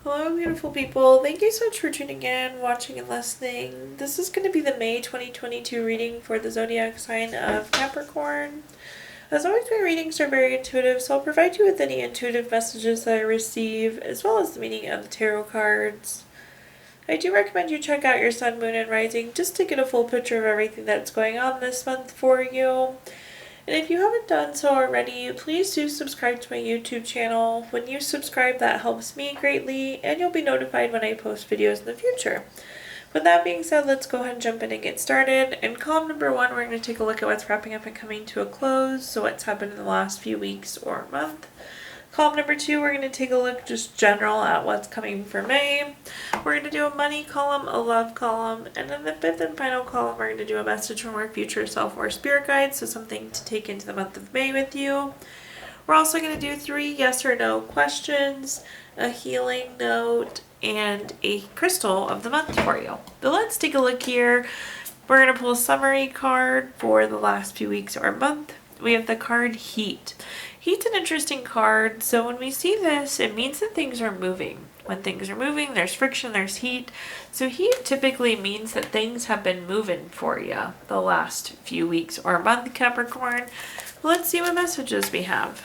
Hello, beautiful people. Thank you so much for tuning in, watching, and listening. This is going to be the May 2022 reading for the zodiac sign of Capricorn. As always, my readings are very intuitive, so I'll provide you with any intuitive messages that I receive, as well as the meaning of the tarot cards. I do recommend you check out your sun, moon, and rising just to get a full picture of everything that's going on this month for you. And if you haven't done so already, please do subscribe to my YouTube channel. When you subscribe, that helps me greatly, and you'll be notified when I post videos in the future. With that being said, let's go ahead and jump in and get started. In column number 1, we're going to take a look at what's wrapping up and coming to a close, so what's happened in the last few weeks or month. Column number 2, we're going to take a look just general at what's coming for May. We're going to do a money column, a love column, and then the 5th and final column, we're going to do a message from our future self or spirit guide, so something to take into the month of May with you. We're also going to do 3 yes or no questions, a healing note, and a crystal of the month for you. But let's take a look here. We're going to pull a summary card for the last few weeks or month. We have the card Heat. Heat's an interesting card, so when we see this, it means that things are moving. When things are moving, there's friction, there's heat. So heat typically means that things have been moving for you the last few weeks or month, Capricorn. Let's see what messages we have.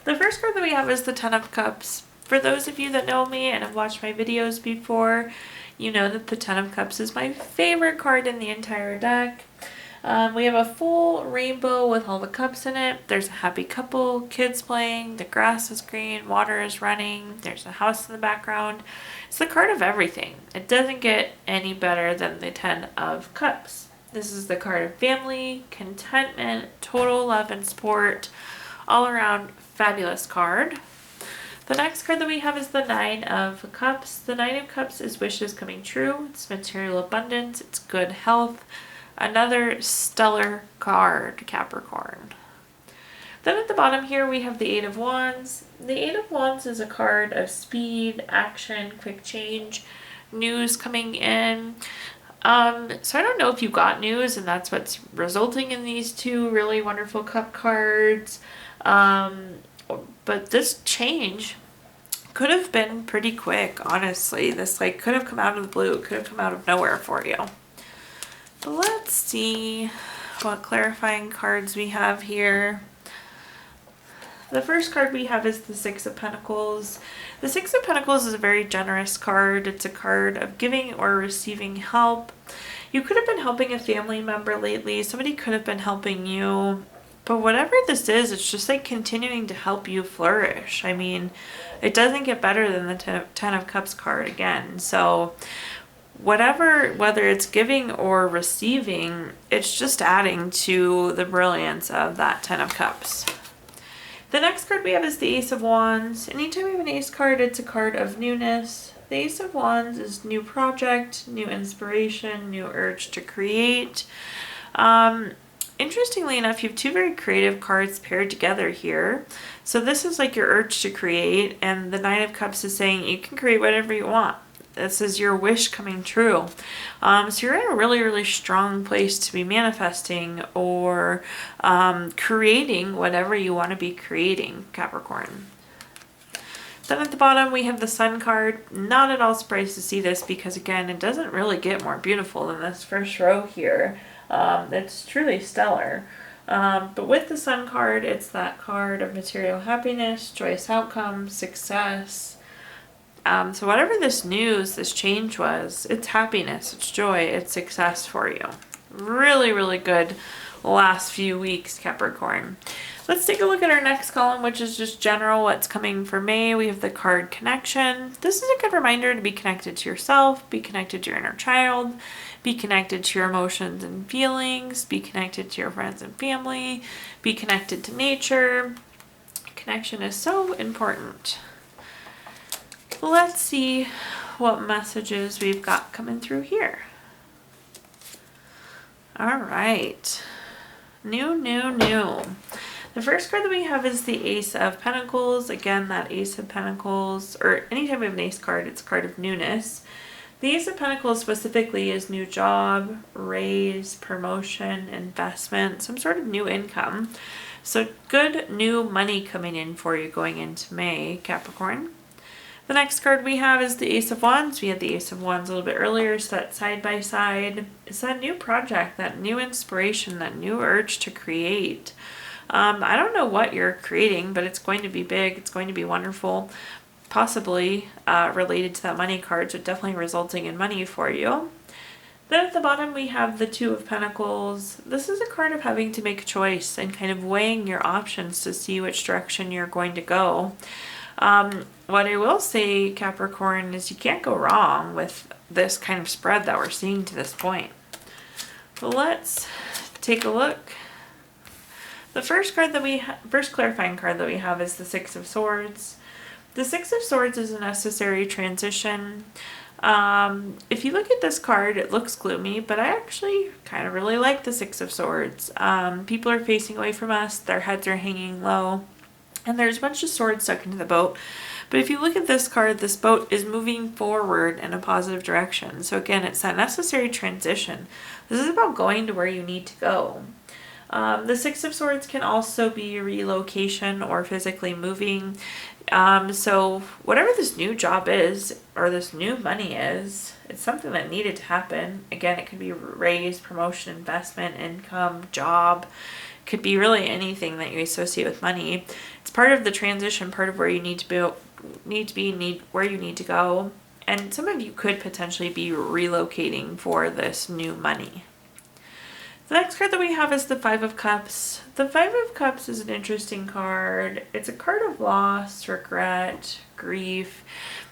The first card that we have is the Ten of Cups. For those of you that know me and have watched my videos before, you know that the Ten of Cups is my favorite card in the entire deck. We have a full rainbow with all the cups in it. There's a happy couple, kids playing, the grass is green, water is running, there's a house in the background. It's the card of everything. It doesn't get any better than the Ten of Cups. This is the card of family, contentment, total love and support, all around fabulous card. The next card that we have is the Nine of Cups. The Nine of Cups is wishes coming true. It's material abundance. It's good health. Another stellar card, Capricorn. Then at the bottom here we have the Eight of Wands. The Eight of Wands is a card of speed, action, quick change, news coming in. So I don't know if you got news and that's what's resulting in these 2 really wonderful cup cards. But this change could have been pretty quick, honestly. This could have come out of the blue, could have come out of nowhere for you. But let's see what clarifying cards we have here. The first card we have is the Six of Pentacles. The Six of Pentacles is a very generous card. It's a card of giving or receiving help. You could have been helping a family member lately. Somebody could have been helping you. But whatever this is, it's just continuing to help you flourish. I mean, it doesn't get better than the Ten of Cups card again. So whether it's giving or receiving, it's just adding to the brilliance of that Ten of Cups. The next card we have is the Ace of Wands. Anytime we have an Ace card, it's a card of newness. The Ace of Wands is new project, new inspiration, new urge to create. Interestingly enough, you have 2 very creative cards paired together here. So this is your urge to create, and the Nine of Cups is saying you can create whatever you want. This is your wish coming true. So you're in a really, really strong place to be manifesting or creating whatever you want to be creating, Capricorn. Then at the bottom we have the Sun card. Not at all surprised to see this because, again, it doesn't really get more beautiful than this first row here. It's truly stellar. But with the Sun card, it's that card of material happiness, joyous outcome, success. So whatever this news, this change was, it's happiness, it's joy, it's success for you. Really, really good last few weeks, Capricorn. Let's take a look at our next column, which is just general what's coming for May. We have the card Connection. This is a good reminder to be connected to yourself, be connected to your inner child, be connected to your emotions and feelings, be connected to your friends and family, be connected to nature. Connection is so important. Let's see what messages we've got coming through here. All right. New. The first card that we have is the Ace of Pentacles. Again, that Ace of Pentacles, or anytime we have an Ace card, it's a card of newness. The Ace of Pentacles specifically is new job, raise, promotion, investment, some sort of new income. So good new money coming in for you going into May, Capricorn. The next card we have is the Ace of Wands. We had the Ace of Wands a little bit earlier, so that side by side. It's that new project, that new inspiration, that new urge to create. I don't know what you're creating, but it's going to be big. It's going to be wonderful. Possibly related to that money card, so definitely resulting in money for you. Then at the bottom we have the Two of Pentacles. This is a card of having to make a choice and kind of weighing your options to see which direction you're going to go. What I will say, Capricorn, is you can't go wrong with this kind of spread that we're seeing to this point. So let's take a look. The first clarifying card that we have is the Six of Swords. The Six of Swords is a necessary transition. If you look at this card, it looks gloomy, but I actually kind of really like the Six of Swords. People are facing away from us, their heads are hanging low, and there's a bunch of swords stuck into the boat. But if you look at this card, this boat is moving forward in a positive direction. So again, it's that necessary transition. This is about going to where you need to go. The Six of Swords can also be relocation or physically moving. So whatever this new job is, or this new money is, it's something that needed to happen. Again, it could be raise, promotion, investment, income, job. It could be really anything that you associate with money. It's part of the transition, part of where you need to be, where you need to go. And some of you could potentially be relocating for this new money. The next card that we have is the Five of Cups. The Five of Cups is an interesting card. It's a card of loss, regret, grief.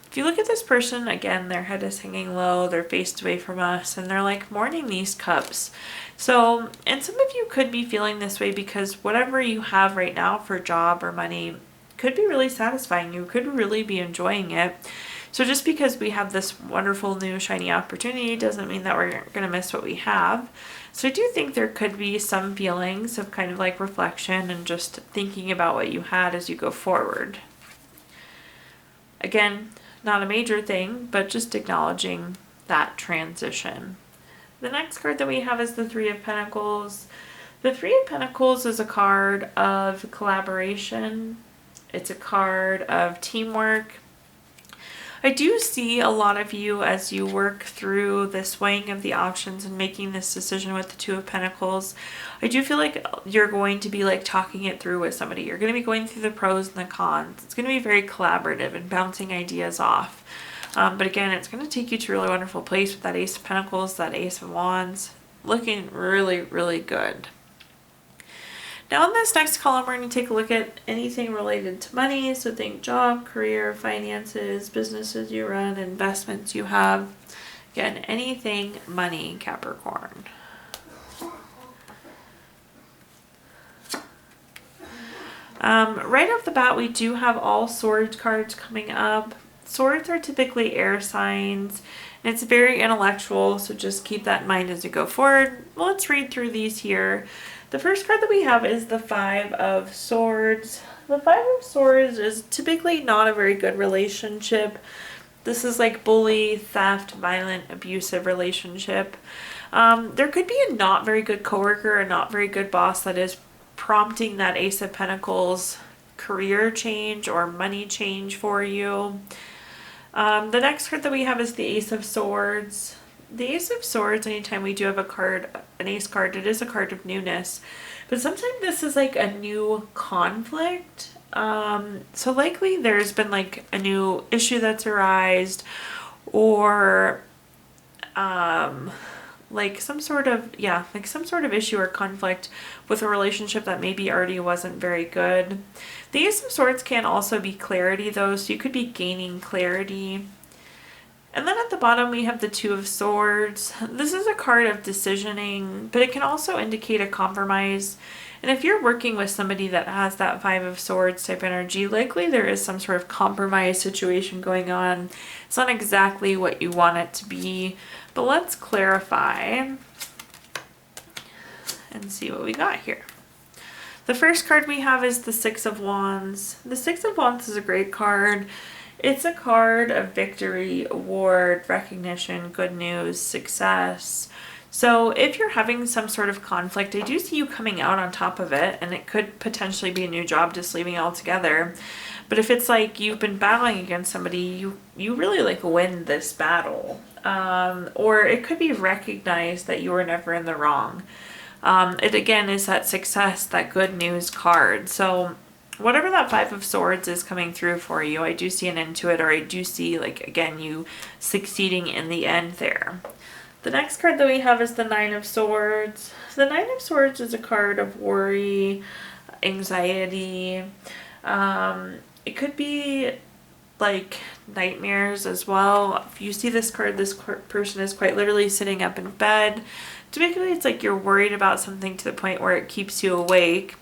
If you look at this person, again, their head is hanging low, they're faced away from us, and they're like mourning these cups. So, and some of you could be feeling this way because whatever you have right now for job or money could be really satisfying. You could really be enjoying it. So just because we have this wonderful new shiny opportunity doesn't mean that we're going to miss what we have. So I do think there could be some feelings of kind of like reflection and just thinking about what you had as you go forward. Again, not a major thing, but just acknowledging that transition. The next card that we have is the Three of Pentacles. The Three of Pentacles is a card of collaboration. It's a card of teamwork. I do see a lot of you as you work through this weighing of the options and making this decision with the Two of Pentacles. I do feel like you're going to be like talking it through with somebody. You're going to be going through the pros and the cons. It's going to be very collaborative and bouncing ideas off. But again, it's going to take you to a really wonderful place with that Ace of Pentacles, that Ace of Wands. Looking really, really good. Now in this next column, we're going to take a look at anything related to money. So think job, career, finances, businesses you run, investments you have. Again, anything money, Capricorn. Right off the bat, we do have all Swords cards coming up. Swords are typically air signs, and it's very intellectual, so just keep that in mind as you go forward. Well, let's read through these here. The first card that we have is the Five of Swords. The Five of Swords is typically not a very good relationship. This is like bully, theft, violent, abusive relationship. There could be a not very good coworker, a not very good boss that is prompting that Ace of Pentacles career change or money change for you. The next card that we have is the Ace of Swords. The Ace of Swords, anytime we do have a card, an ace card, it is a card of newness. But sometimes this is like a new conflict. So likely there's been like a new issue that's arisen, or like some sort of issue or conflict with a relationship that maybe already wasn't very good. The Ace of Swords can also be clarity though, so you could be gaining clarity. And then at the bottom we have the Two of Swords. This is a card of decisioning, but it can also indicate a compromise. And if you're working with somebody that has that Five of Swords type energy, likely there is some sort of compromise situation going on. It's not exactly what you want it to be, but let's clarify and see what we got here. The first card we have is the Six of Wands. The Six of Wands is a great card. It's a card of victory, award, recognition, good news, success. So if you're having some sort of conflict, I do see you coming out on top of it, and it could potentially be a new job, just leaving it altogether. But if it's like you've been battling against somebody, you really like win this battle. Or it could be recognized that you were never in the wrong. It again is that success, that good news card. So whatever that Five of Swords is coming through for you, I do see an end to it, or I do see, like, again, you succeeding in the end there. The next card that we have is the Nine of Swords. The Nine of Swords is a card of worry, anxiety. It could be like nightmares as well. If you see this card, this person is quite literally sitting up in bed. Typically, it's like you're worried about something to the point where it keeps you awake.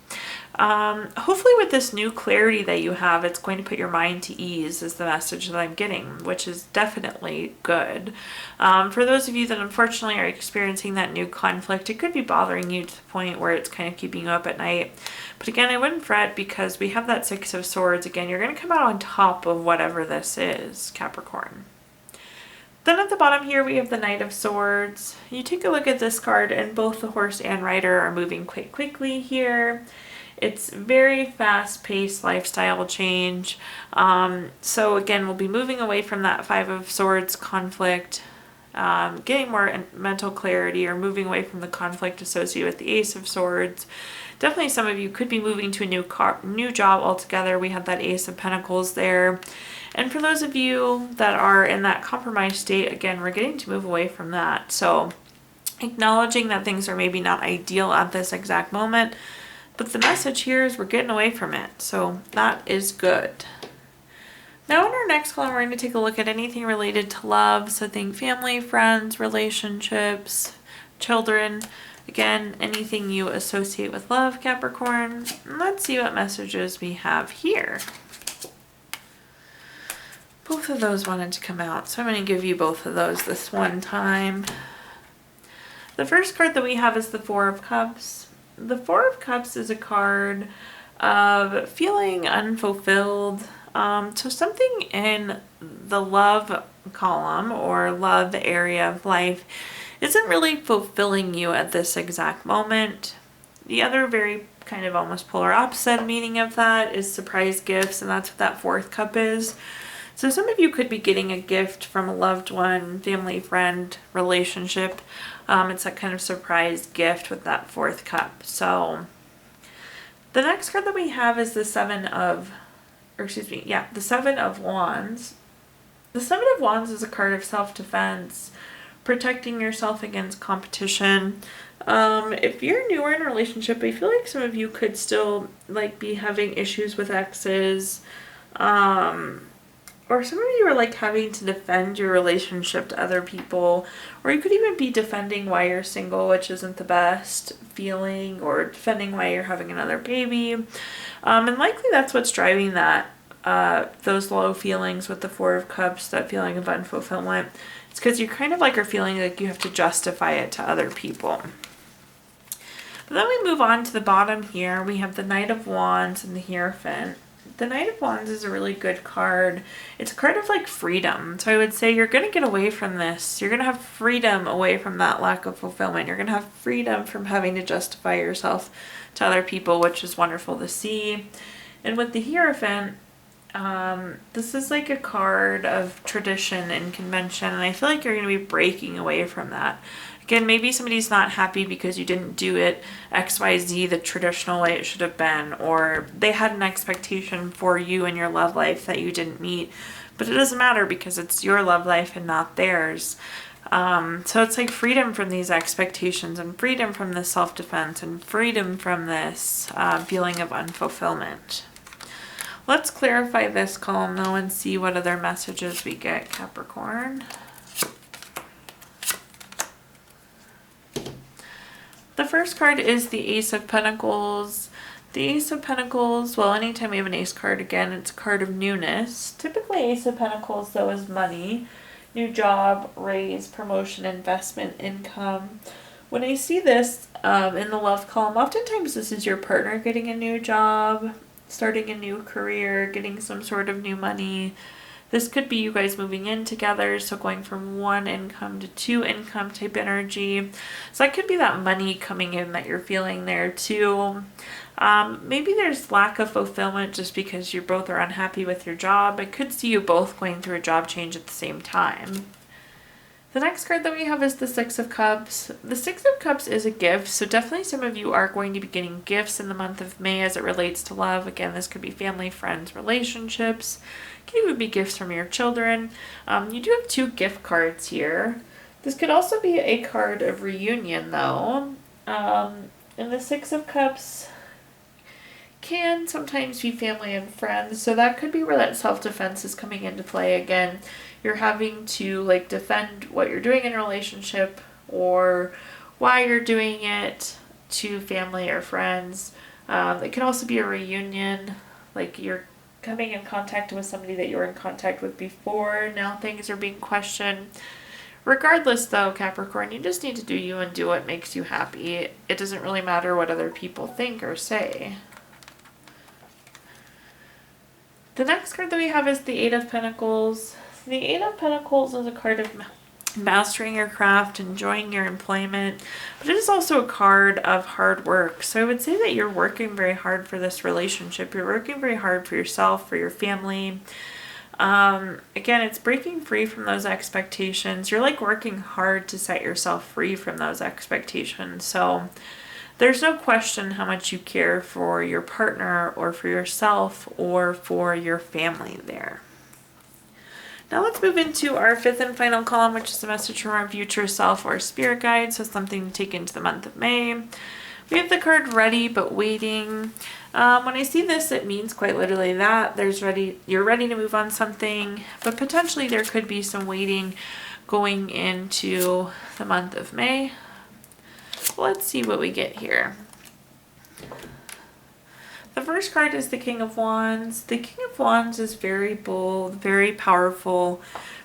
Hopefully with this new clarity that you have, it's going to put your mind to ease is the message that I'm getting, which is definitely good. For those of you that unfortunately are experiencing that new conflict, it could be bothering you to the point where it's kind of keeping you up at night. But again, I wouldn't fret because we have that Six of Swords. Again, you're going to come out on top of whatever this is, Capricorn. Then at the bottom here, we have the Knight of Swords. You take a look at this card, and both the horse and rider are moving quite quickly here. It's very fast-paced lifestyle change. So again, we'll be moving away from that Five of Swords conflict, getting more mental clarity, or moving away from the conflict associated with the Ace of Swords. Definitely some of you could be moving to a new job altogether. We have that Ace of Pentacles there. And for those of you that are in that compromised state, again, we're getting to move away from that. So acknowledging that things are maybe not ideal at this exact moment, but the message here is we're getting away from it. So that is good. Now in our next column, we're going to take a look at anything related to love. So think family, friends, relationships, children. Again, anything you associate with love, Capricorn. Let's see what messages we have here. Both of those wanted to come out, so I'm going to give you both of those this one time. The first card that we have is the Four of Cups. The Four of Cups is a card of feeling unfulfilled. So something in the love column or love area of life isn't really fulfilling you at this exact moment. The other very kind of almost polar opposite meaning of that is surprise gifts, and that's what that fourth cup is. So some of you could be getting a gift from a loved one, family, friend, relationship. It's that kind of surprise gift with that fourth cup. So the next card that we have is the Seven of Wands. The Seven of Wands is a card of self-defense, protecting yourself against competition. If you're newer in a relationship, I feel like some of you could still like be having issues with exes. Or some of you are like having to defend your relationship to other people, or you could even be defending why you're single, which isn't the best feeling, or defending why you're having another baby. And likely that's what's driving that, those low feelings with the Four of Cups, that feeling of unfulfillment. It's because you kind of like are feeling like you have to justify it to other people. But then we move on to the bottom here. We have the Knight of Wands and the Hierophant. The Knight of Wands is a really good card. It's a card of like freedom. So I would say you're going to get away from this. You're going to have freedom away from that lack of fulfillment. You're going to have freedom from having to justify yourself to other people, which is wonderful to see. And with the Hierophant, this is like a card of tradition and convention, and I feel like you're going to be breaking away from that. Again, maybe somebody's not happy because you didn't do it XYZ the traditional way it should have been, or they had an expectation for you in your love life that you didn't meet, but it doesn't matter because it's your love life and not theirs. So it's like freedom from these expectations, and freedom from this self-defense, and freedom from this feeling of unfulfillment. Let's clarify this column though and see what other messages we get, Capricorn. The first card is the Ace of Pentacles. The Ace of Pentacles, well, anytime we have an ace card, again, it's a card of newness. Typically, Ace of Pentacles, though, is money, new job, raise, promotion, investment, income. When I see this in the love column, oftentimes this is your partner getting a new job, starting a new career, getting some sort of new money, This could be you guys moving in together, so going from one income to two income type energy. So that could be that money coming in that you're feeling there too. Maybe there's lack of fulfillment just because you both are unhappy with your job. I could see you both going through a job change at the same time. The next card that we have is the Six of Cups. The Six of Cups is a gift, so definitely some of you are going to be getting gifts in the month of May as it relates to love. Again, this could be family, friends, relationships. It could even be gifts from your children. You do have 2 gift cards here. This could also be a card of reunion, though. And the Six of Cups can sometimes be family and friends, so that could be where that self-defense is coming into play again. You're having to like defend what you're doing in a relationship or why you're doing it to family or friends. It can also be a reunion, like you're coming in contact with somebody that you were in contact with before. Now things are being questioned. Regardless though, Capricorn, you just need to do you and do what makes you happy. It doesn't really matter what other people think or say. The next card that we have is the Eight of Pentacles. The Eight of Pentacles is a card of mastering your craft, enjoying your employment, but it is also a card of hard work. So I would say that you're working very hard for this relationship. You're working very hard for yourself, for your family. Again, it's breaking free from those expectations. You're like working hard to set yourself free from those expectations. So there's no question how much you care for your partner or for yourself or for your family there. Now let's move into our 5th and final column, which is a message from our future self or spirit guide. So something to take into the month of May. We have the card ready but waiting. When I see this, it means quite literally that you're ready to move on something, but potentially there could be some waiting going into the month of May. Let's see what we get here. The first card is the King of Wands. The King of Wands is very bold, very powerful,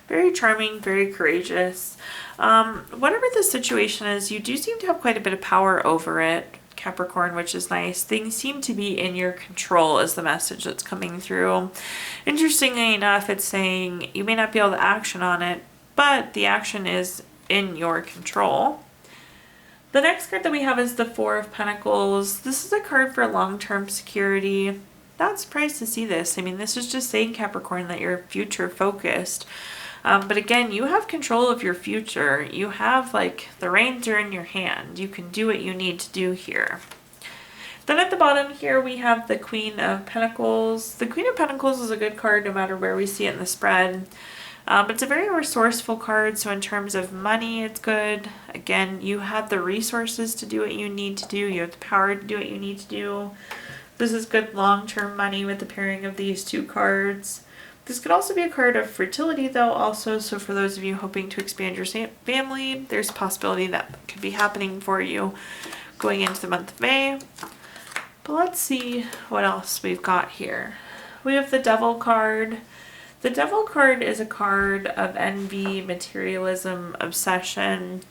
very charming, very courageous. Whatever the situation is, you do seem to have quite a bit of power over it, Capricorn, which is nice. Things seem to be in your control is the message that's coming through. Interestingly enough, it's saying you may not be able to action on it, but the action is in your control. The next card that we have is the Four of Pentacles. This is a card for long-term security. Not surprised to see this. I mean, this is just saying, Capricorn, that you're future focused. But again, you have control of your future. You have like the reins are in your hand. You can do what you need to do here. Then at the bottom here, we have the Queen of Pentacles. The Queen of Pentacles is a good card no matter where we see it in the spread. It's a very resourceful card, so in terms of money, it's good. Again, you have the resources to do what you need to do. You have the power to do what you need to do. This is good long-term money with the pairing of these 2 cards. This could also be a card of fertility, though, also. So for those of you hoping to expand your family, there's a possibility that could be happening for you going into the month of May. But let's see what else we've got here. We have the Devil card. The Devil card is a card of envy, materialism, obsession.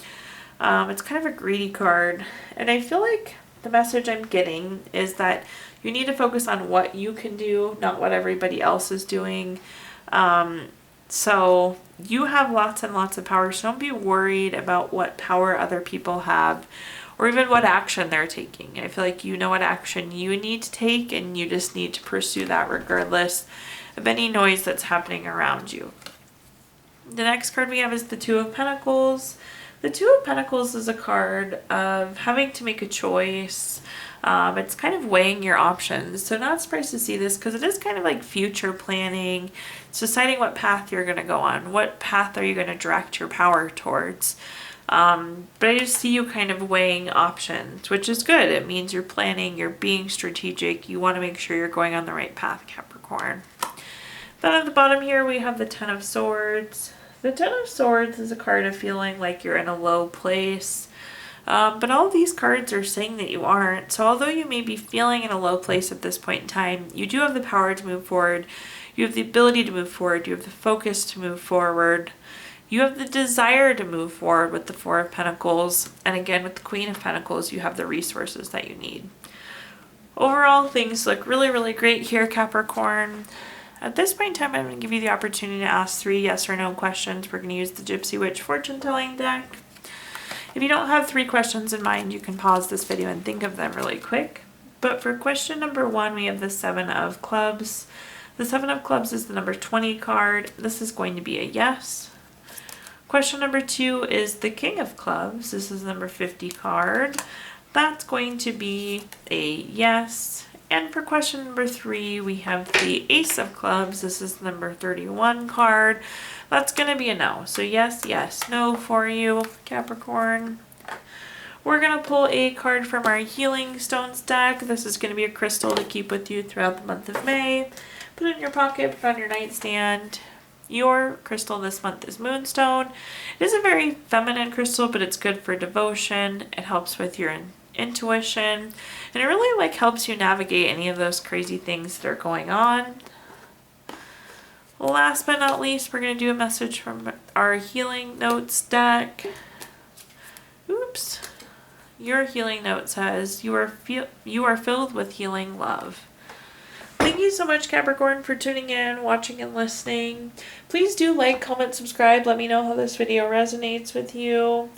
It's kind of a greedy card. And I feel like the message I'm getting is that you need to focus on what you can do, not what everybody else is doing. So you have lots and lots of power. So don't be worried about what power other people have or even what action they're taking. I feel like you know what action you need to take, and you just need to pursue that regardless of any noise that's happening around you. The next card we have is the Two of Pentacles. The Two of Pentacles is a card of having to make a choice. It's kind of weighing your options. So not surprised to see this because it is kind of like future planning. It's deciding what path you're going to go on. What path are you going to direct your power towards? But I just see you kind of weighing options, which is good. It means you're planning, you're being strategic. You want to make sure you're going on the right path, Capricorn. Then at the bottom here, we have the Ten of Swords. The Ten of Swords is a card of feeling like you're in a low place. But all these cards are saying that you aren't. So although you may be feeling in a low place at this point in time, you do have the power to move forward. You have the ability to move forward. You have the focus to move forward. You have the desire to move forward with the Four of Pentacles. And again, with the Queen of Pentacles, you have the resources that you need. Overall, things look really, really great here, Capricorn. At this point in time, I'm going to give you the opportunity to ask 3 yes or no questions. We're going to use the Gypsy Witch fortune telling deck. If you don't have 3 questions in mind, you can pause this video and think of them really quick. But for question number 1, we have the 7 of Clubs. The 7 of Clubs is the number 20 card. This is going to be a yes. Question number 2 is the King of Clubs. This is the number 50 card. That's going to be a yes. And for question number 3, we have the Ace of Clubs. This is the number 31 card. That's going to be a no. So yes, yes, no for you, Capricorn. We're going to pull a card from our Healing Stones deck. This is going to be a crystal to keep with you throughout the month of May. Put it in your pocket, put it on your nightstand. Your crystal this month is Moonstone. It is a very feminine crystal, but it's good for devotion. It helps with your intuition. And it really like helps you navigate any of those crazy things that are going on. Last but not least, we're going to do a message from our Healing Notes deck. Oops. Your Healing Note says, you are filled with healing love. Thank you so much, Capricorn, for tuning in, watching, and listening. Please do like, comment, subscribe. Let me know how this video resonates with you.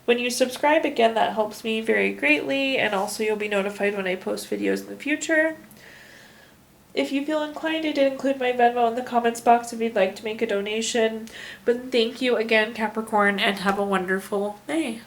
When you subscribe, again, that helps me very greatly, and also you'll be notified when I post videos in the future. If you feel inclined, I did include my Venmo in the comments box if you'd like to make a donation. But thank you again, Capricorn, and have a wonderful day.